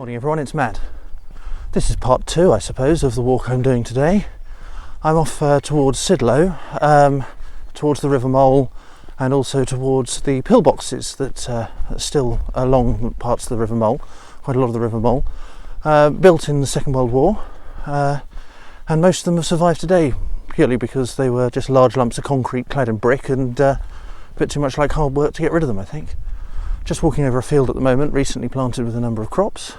Morning everyone, it's Matt. This is part 2, I suppose, of the walk I'm doing today. I'm off towards Sidlow, towards the River Mole, and also towards the Pillboxes that are still along parts of the River Mole, quite a lot of the River Mole, built in the Second World War, and most of them have survived today purely because they were just large lumps of concrete clad in brick and a bit too much like hard work to get rid of them, I think. Just walking over a field at the moment, recently planted with a number of crops.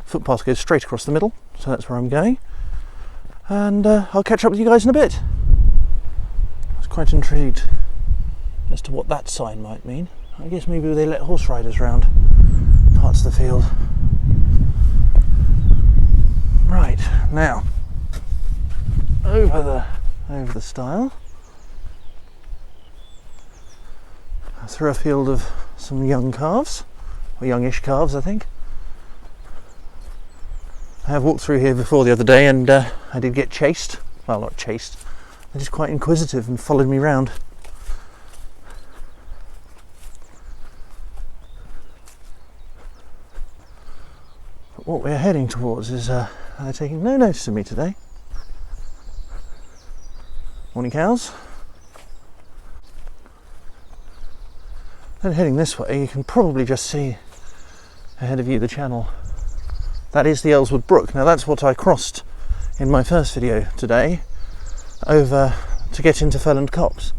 Footpath goes straight across the middle, so that's where I'm going. And I'll catch up with you guys in a bit. I was quite intrigued as to what that sign might mean. I guess maybe they let horse riders round parts of the field. Right, now over the stile, through a field of some young calves, or youngish calves, I think. I have walked through here before the other day, and I did get chased. Well, not chased. They're just quite inquisitive and followed me round. But what we're heading towards is they're taking no notice of me today. Morning, cows. Then heading this way, you can probably just see ahead of you the channel. That is the Elswood Brook. Now that's what I crossed in my first video today over to get into Felland Copse.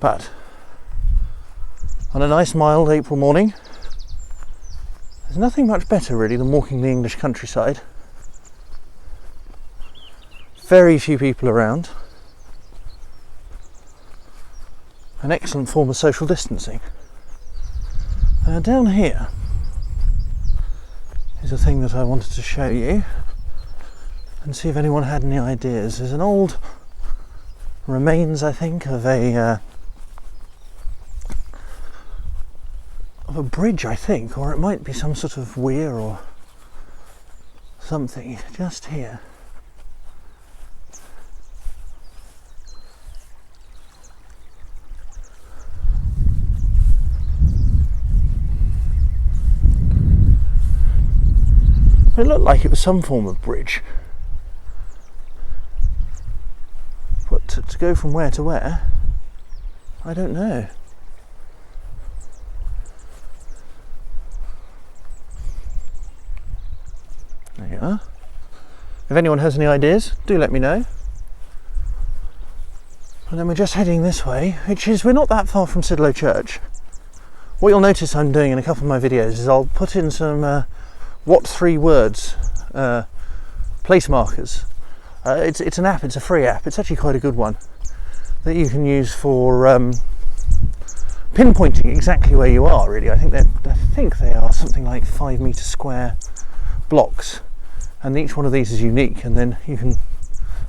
But on a nice mild April morning, there's nothing much better really than walking the English countryside. Very few people around. An excellent form of social distancing. Down here is a thing that I wanted to show you and see if anyone had any ideas. There's an old remains, I think, of a bridge, I think, or it might be some sort of weir or something just here. It looked like it was some form of bridge, but to go from where to where, I don't know. There you are. If anyone has any ideas, do let me know. And then we're just heading this way, which is, we're not that far from Sidlow Church. What you'll notice I'm doing in a couple of my videos is I'll put in some what 3 words place markers. It's an app, it's a free app, it's actually quite a good one that you can use for pinpointing exactly where you are, really. I think they are something like 5 metre square blocks, and each one of these is unique, and then you can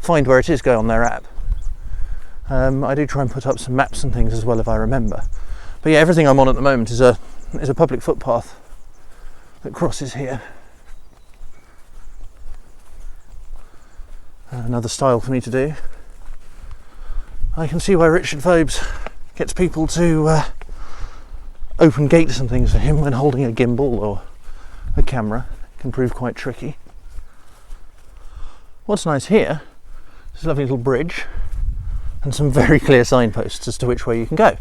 find where it is, go on their app. I do try and put up some maps and things as well if I remember, but yeah, everything I'm on at the moment is a public footpath that crosses here. Another style for me to do. I can see why Richard Phobes gets people to open gates and things for him when holding a gimbal or a camera. It can prove quite tricky. What's nice here is a lovely little bridge and some very clear signposts as to which way you can go.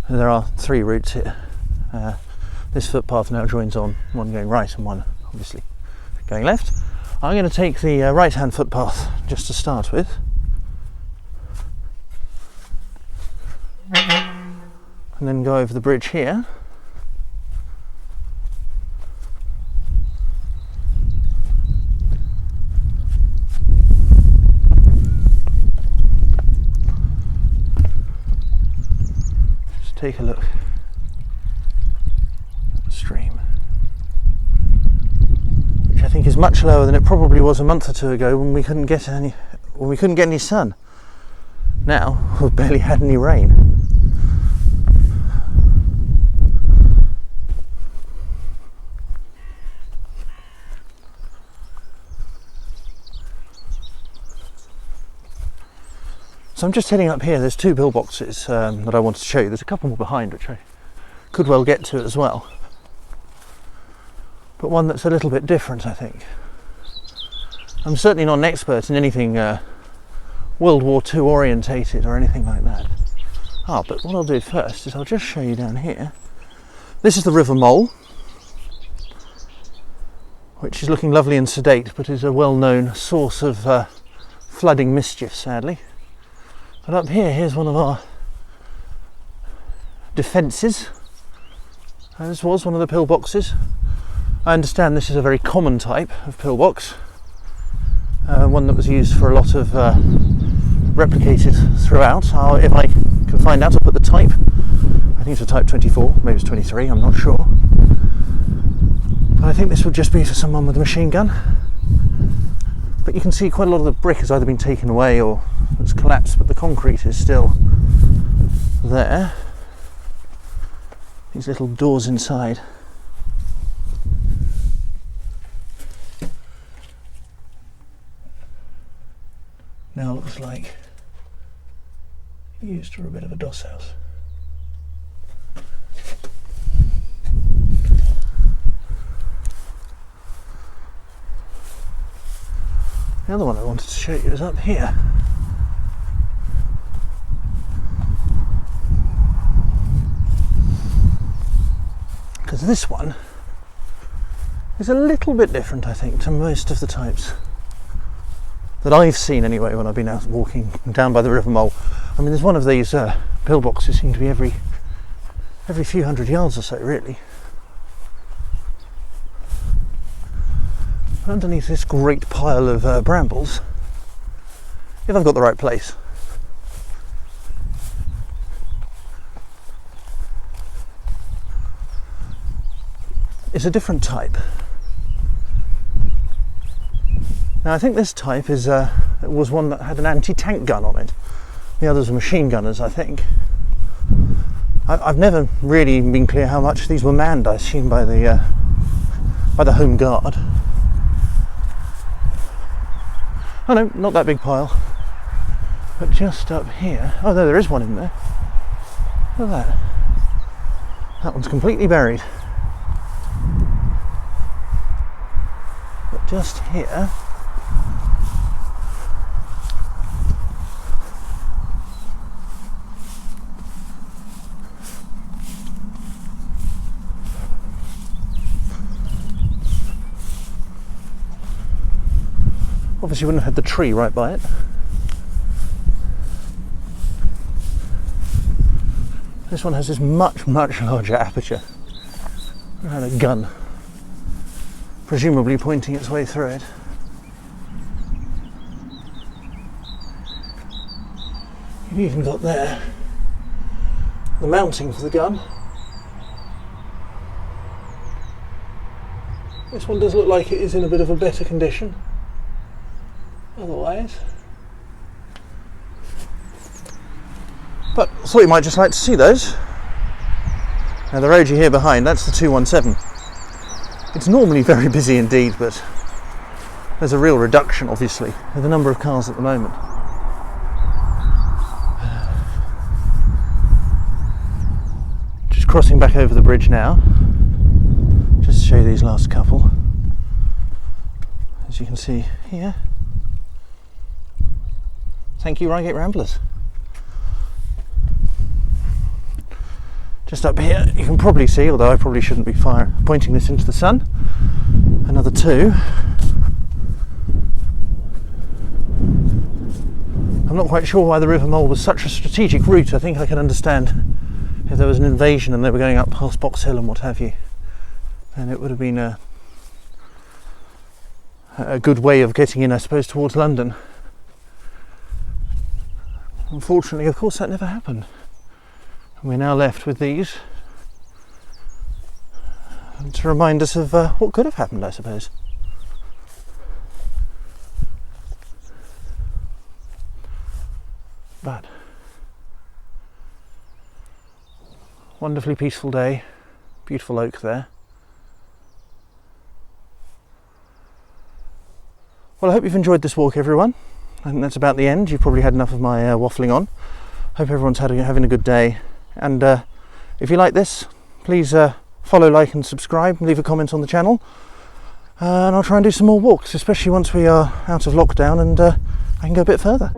And there are 3 routes here. This footpath now joins on, one going right and one obviously going left. I'm going to take the right hand footpath just to start with. And then go over the bridge here. Just take a look at the stream, which I think is much lower than it probably was a month or 2 ago when we couldn't get any sun. Now we've barely had any rain. So I'm just heading up here. There's two pillboxes that I wanted to show you. There's a couple more behind which I could well get to as well, but one that's a little bit different, I think. I'm certainly not an expert in anything World War II orientated or anything like that. But what I'll do first is I'll just show you down here. This is the River Mole, which is looking lovely and sedate, but is a well-known source of flooding mischief, sadly. But up here, here's one of our defences. This was one of the pillboxes. I understand this is a very common type of pillbox, one that was used for a lot of replicated throughout. If I can find out, I'll put the type. I think it's a type 24, maybe it's 23, I'm not sure. But I think this would just be for someone with a machine gun. But you can see quite a lot of the brick has either been taken away or it's collapsed, but the concrete is still there. These little doors inside. Now looks like used for a bit of a doss house. The other one I wanted to show you is up here. Because this one is a little bit different, I think, to most of the types that I've seen anyway when I've been out walking down by the River Mole. I mean, there's one of these pillboxes seem to be every few hundred yards or so, really. Underneath this great pile of brambles, if I've got the right place, is a different type. Now I think this type is was one that had an anti-tank gun on it. The others were machine gunners, I think. I've never really been clear how much these were manned. I assume by the Home Guard. Oh no, not that big pile, but just up here. Oh no, there is one in there. Look at that. That one's completely buried. But just here, obviously wouldn't have had the tree right by it. This one has this much larger aperture. It had a gun, presumably pointing its way through it. You've even got there the mounting for the gun. This one does look like it is in a bit of a better condition. Otherwise, but I thought you might just like to see those. Now the road you hear behind, that's the 217. It's normally very busy indeed, but there's a real reduction obviously in the number of cars at the moment. Just crossing back over the bridge now, just to show you these last couple. As you can see here. Thank you, Reigate Ramblers. Just up here, you can probably see, although I probably shouldn't be pointing this into the sun, another two. I'm not quite sure why the River Mole was such a strategic route. I think I can understand if there was an invasion and they were going up past Box Hill and what have you, then it would have been a good way of getting in, I suppose, towards London. Unfortunately, of course, that never happened. And we're now left with these to remind us of what could have happened, I suppose. But wonderfully peaceful day, beautiful oak there. Well, I hope you've enjoyed this walk, everyone. I think that's about the end. You've probably had enough of my waffling on. Hope everyone's having a good day. And if you like this, please follow, like and subscribe, and leave a comment on the channel. And I'll try and do some more walks, especially once we are out of lockdown and I can go a bit further.